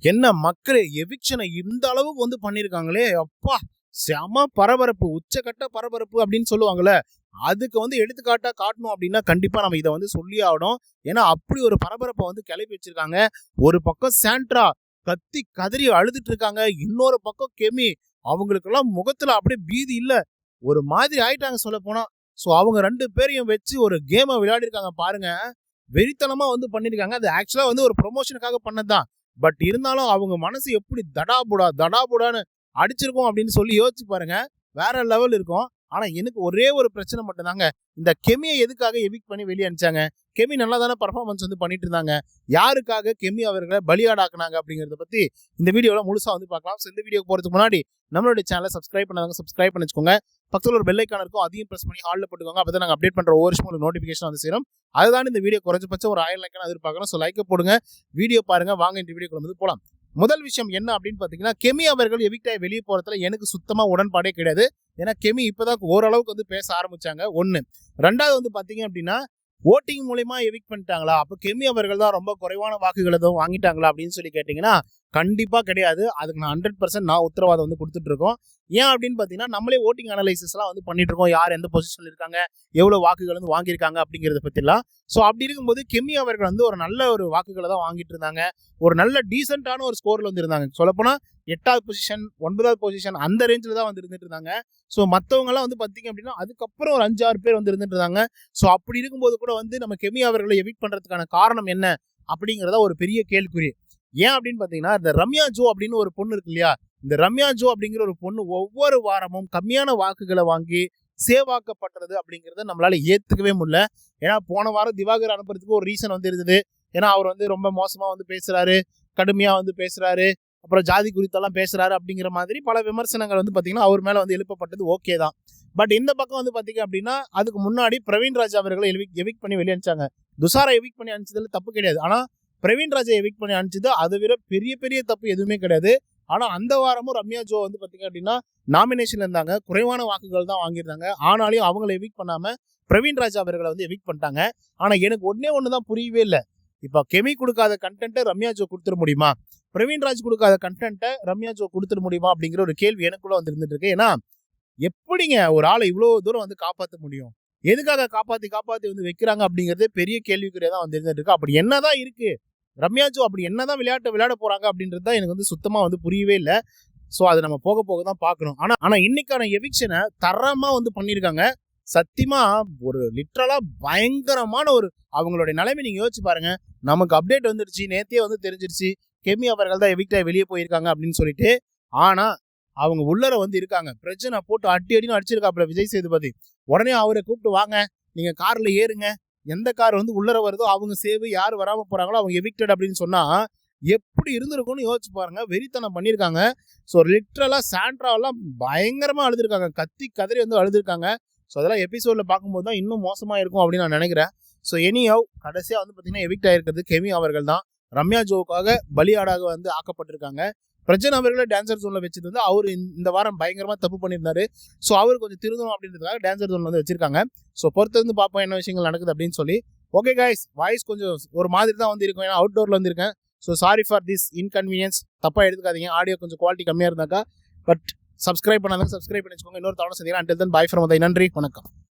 என்ன மக்களே, எவிக்ஷனை இந்த அளவுக்கு வந்து பண்ணியிருக்காங்களே அப்பா! செம பரபரப்பு, உச்சக்கட்ட பரபரப்பு அப்படின்னு சொல்லுவாங்கல்ல. அதுக்கு வந்து எடுத்துக்காட்டா காட்டணும் அப்படின்னா கண்டிப்பா நம்ம இதை வந்து சொல்லியே ஆகணும். ஏன்னா அப்படி ஒரு பரபரப்பை வந்து கிளப்பி வச்சிருக்காங்க. ஒரு பக்கம் சாண்ட்ரா கத்தி கதறி அழுதுட்டு இருக்காங்க, இன்னொரு பக்கம் கெமி அவங்களுக்கெல்லாம் முகத்துல அப்படியே பீதி இல்ல, ஒரு மாதிரி ஆயிட்டாங்க சொல்ல போனா. ஸோ அவங்க 2 பேரையும் வச்சு ஒரு கேமை விளையாடி இருக்காங்க பாருங்க. வெறித்தனமா வந்து பண்ணிருக்காங்க. அது ஆக்சுவலா வந்து ஒரு ப்ரொமோஷனுக்காக பண்ணதுதான். பட் இருந்தாலும் அவங்க மனசு எப்படி தடாபுடான்னு அடிச்சிருக்கும் அப்படின்னு சொல்லி யோசிச்சு பாருங்க. வேற லெவல் இருக்கும். ஆனா எனக்கு ஒரே ஒரு பிரச்சனை மட்டும் தாங்க. இந்த கெமியை எதுக்காக எவிக்ட் பண்ணி வெளியே அனுப்பிச்சாங்க? கெமி நல்லா தானே பர்ஃபார்மன்ஸ் வந்து பண்ணிட்டு இருந்தாங்க. யாருக்காக கெமி அவர்களை பலியாடாக்குனாங்க அப்படிங்கறத பத்தி இந்த வீடியோல முழுசா வந்து பார்க்கலாம். இந்த வீடியோ போறதுக்கு முன்னாடி நம்மளுடைய சேனலை சப்ஸ்கிரைப் பண்ணாதவங்க சப்ஸ்கிரைப் பண்ணி வச்சுக்கோங்க. பக்கத்தில் ஒரு பெல் ஐக்கான் இருக்கும், அதையும் பிரஸ் பண்ணி ஹாலில் போட்டுக்கோங்க. அப்பதான் நாங்கள் அப்டேட் பண்ற ஒவ்வொரு விஷயம் உங்களுக்கு நோட்டிஃபிகேஷன் வந்து சேரும். அதுதான் இந்த வீடியோ குறைஞ்சபட்சம் ஒரு 1000 லைக்கான எதிர்பார்க்கணும். ஸோ லைக் போடுங்க, வீடியோ பாருங்க. வாங்க இந்த வீடியோக்குள்ள வந்து போலாம். முதல் விஷயம் என்ன அப்படின்னு பாத்தீங்கன்னா, கெமி அவர்கள் எவிக்ட் ஆகி வெளியே போறதுல எனக்கு சுத்தமா உடன்பாடே கிடையாது. ஏன்னா கெமி இப்பதான் ஓரளவுக்கு வந்து பேச ஆரம்பிச்சாங்க ஒண்ணு. ரெண்டாவது வந்து பாத்தீங்க அப்படின்னா, ஓட்டிங் மூலமா எவிக்ட் பண்ணிட்டாங்களா, அப்ப கெமி அவர்கள் தான் ரொம்ப குறைவான வாக்குகள் எதுவும் வாங்கிட்டாங்களா அப்படின்னு சொல்லி கேட்டீங்கன்னா கண்டிப்பா கிடையாது. அதுக்கு நான் 100% நான் உத்தரவாதம் வந்து கொடுத்துட்டு இருக்கோம். ஏன் அப்படின்னு பாத்தீங்கன்னா, நம்மளே ஓட்டிங் அனலைசிஸ் எல்லாம் வந்து பண்ணிட்டு இருக்கோம். யார் எந்த பொசிஷன்ல இருக்காங்க, எவ்வளவு வாக்குகள் வந்து வாங்கியிருக்காங்க அப்படிங்கறத பத்தி எல்லாம். ஸோ அப்படி இருக்கும்போது கெமி அவர்கள் வந்து ஒரு நல்ல ஒரு வாக்குகளை தான் வாங்கிட்டு இருந்தாங்க. ஒரு நல்ல டீசென்டான ஒரு ஸ்கோர்ல வந்து இருந்தாங்க. சொல்லப்போனா 8வது பொசிஷன் 9வது பொசிஷன் அந்த ரேஞ்சில் தான் வந்து இருந்துட்டு இருந்தாங்க. ஸோ மற்றவங்க எல்லாம் வந்து பாத்தீங்க அப்படின்னா அதுக்கப்புறம் ஒரு 5-6 பேர் வந்து இருந்துட்டு இருந்தாங்க. ஸோ அப்படி இருக்கும்போது கூட வந்து நம்ம கெமி அவர்களை எவிக்ட் பண்றதுக்கான காரணம் என்ன அப்படிங்கிறத ஒரு பெரிய கேள்விக்குறி. ஏன் அப்படின்னு பாத்தீங்கன்னா, இந்த ரம்யா ஜோ அப்படின்னு ஒரு பொண்ணு இருக்கு இல்லையா, இந்த ரம்யா ஜோ அப்படிங்கிற ஒரு பொண்ணு ஒவ்வொரு வாரமும் கம்மியான வாக்குகளை வாங்கி சேவாக்கப்பட்டது அப்படிங்கறத நம்மளால ஏத்துக்கவே முடியல. ஏன்னா போன வாரம் திவாகர் அனுப்புறதுக்கு ஒரு ரீசன் வந்து இருந்தது. ஏன்னா அவர் வந்து ரொம்ப மோசமா வந்து பேசுறாரு, கடுமையா வந்து பேசுறாரு, அப்புறம் ஜாதி குறித்தெல்லாம் பேசுறாரு அப்படிங்கிற மாதிரி பல விமர்சனங்கள் வந்து பாத்தீங்கன்னா அவர் மேல வந்து எழுப்பப்பட்டது. ஓகே தான். பட் இந்த பக்கம் வந்து பாத்தீங்க அப்படின்னா, அதுக்கு முன்னாடி பிரவீன் ராஜ் அவர்களை எவிக்ட் பண்ணி வெளியே அனுப்பிச்சாங்க. துஷாரை எவிக்ட் பண்ணி அனுப்பிச்சதுல தப்பு கிடையாது. ஆனா பிரவீன் ராஜை எவிக்ட் பண்ணி அனுப்பிச்சது அதை விட பெரிய பெரிய தப்பு எதுவுமே கிடையாது. ஆனா அந்த வாரமும் ரம்யா ஜோ வந்து பாத்தீங்க அப்படின்னா நாமினேஷன்ல இருந்தாங்க, குறைவான வாக்குகள் தான் வாங்கியிருந்தாங்க. ஆனாலும் அவங்களை எவிக்ட் பண்ணாம பிரவீன் ராஜ் அவர்களை வந்து எவிக்ட் பண்ணிட்டாங்க. ஆனா எனக்கு ஒண்ணுதான் புரியவே இல்லை. இப்ப கெமி கொடுக்காத கண்டென்ட்டை ரம்யா ஜோ கொடுத்துட முடியுமா, பிரவீன் ராஜ் கொடுக்காத கண்டென்ட்டை ரம்யா ஜோ கொடுத்துட முடியுமா அப்படிங்கிற ஒரு கேள்வி எனக்குள்ள வந்து இருந்துட்டு இருக்கு. ஏன்னா எப்படிங்க ஒரு ஆளை இவ்வளவு தூரம் வந்து காப்பாற்ற முடியும்? எதுக்காக காப்பாத்தி வந்து வைக்கிறாங்க அப்படிங்கறதே பெரிய கேள்விக்குறியா தான் வந்து இருந்துட்டு இருக்கு. அப்படி என்னதான் இருக்கு ரம்யா ஜோ, அப்படி என்னதான் விளையாட போறாங்க அப்படின்றது தான் எனக்கு வந்து சுத்தமா வந்து புரியவே இல்லை. ஸோ அது நம்ம போக போக தான் பார்க்கணும். ஆனா இன்னைக்கான எவிக்ஷனை தரமா வந்து பண்ணியிருக்காங்க. சத்தியமா ஒரு லிட்ரலா பயங்கரமான ஒரு அவங்களுடைய நிலைமை நீங்க யோசிச்சு பாருங்க. நமக்கு அப்டேட் வந்துருச்சு, நேத்தே வந்து தெரிஞ்சிருச்சு கெமி அவர்கள் தான் எவிக்ட் ஆகி வெளியே போயிருக்காங்க அப்படின்னு சொல்லிட்டு. ஆனா அவங்க உள்ளர வந்து இருக்காங்க. பிரச்சனை போட்டு அடின்னு அடிச்சிருக்காப்புல விஜய் சேதுபதி. உடனே அவரை கூப்பிட்டு வாங்க, நீங்க கார்ல ஏறுங்க, எந்த கார் வந்து உள்ளர வருதோ அவங்க சேவ், யார் வராம போறாங்களோ அவங்க எவிக்டட் அப்படின்னு சொன்னா எப்படி இருந்திருக்கும்னு யோசிச்சு பாருங்க. வெறித்தனம் பண்ணியிருக்காங்க. ஸோ லிட்ரலா சாண்ட்ராவெல்லாம் பயங்கரமா அழுதுருக்காங்க, கத்தி கதறி வந்து அழுதுருக்காங்க. ஸோ அதெல்லாம் எபிசோட்ல பார்க்கும்போது தான் இன்னும் மோசமா இருக்கும் அப்படின்னு நான் நினைக்கிறேன். ஸோ எனிஹவ் கடைசியா வந்து பார்த்தீங்கன்னா எவிக்ட் ஆயிருக்கிறது கெமி அவர்கள் தான். ரம்யா ஜோவுக்காக பலியாடாக வந்து ஆக்கப்பட்டிருக்காங்க. பிரஜன் அவர்களை டான்சர் ஜோன்ல வச்சது வந்து அவர் இந்த வாரம் பயங்கரமா தப்பு பண்ணியிருந்தாரு. ஸோ அவர் கொஞ்சம் திருந்தணும் அப்படின்றதுக்காக டான்சர் ஜோன்ல வந்து வச்சிருக்காங்க. ஸோ பொறுத்து வந்து பார்ப்போம் என்ன விஷயங்கள் நடக்குது அப்படின்னு சொல்லி. ஓகே கைஸ், வாய்ஸ் கொஞ்சம் ஒரு மாதிரி தான் வந்து இருக்கும், ஏன்னா அவுட்டோர்ல வந்து இருக்கேன். So sorry for this inconvenience, தப்பா எடுத்துக்காதீங்க. ஆடியோ கொஞ்சம் குவாலிட்டி கம்மியா இருந்தாக்கா. பட் சப்ஸ்கிரைப் பண்ணாலும் சப்ஸ்கிரைப் பண்ணி வச்சுக்கோங்க. இன்னொரு தவணை சந்திக்கிறேன். Until then by from Uday. நன்றி, வணக்கம்.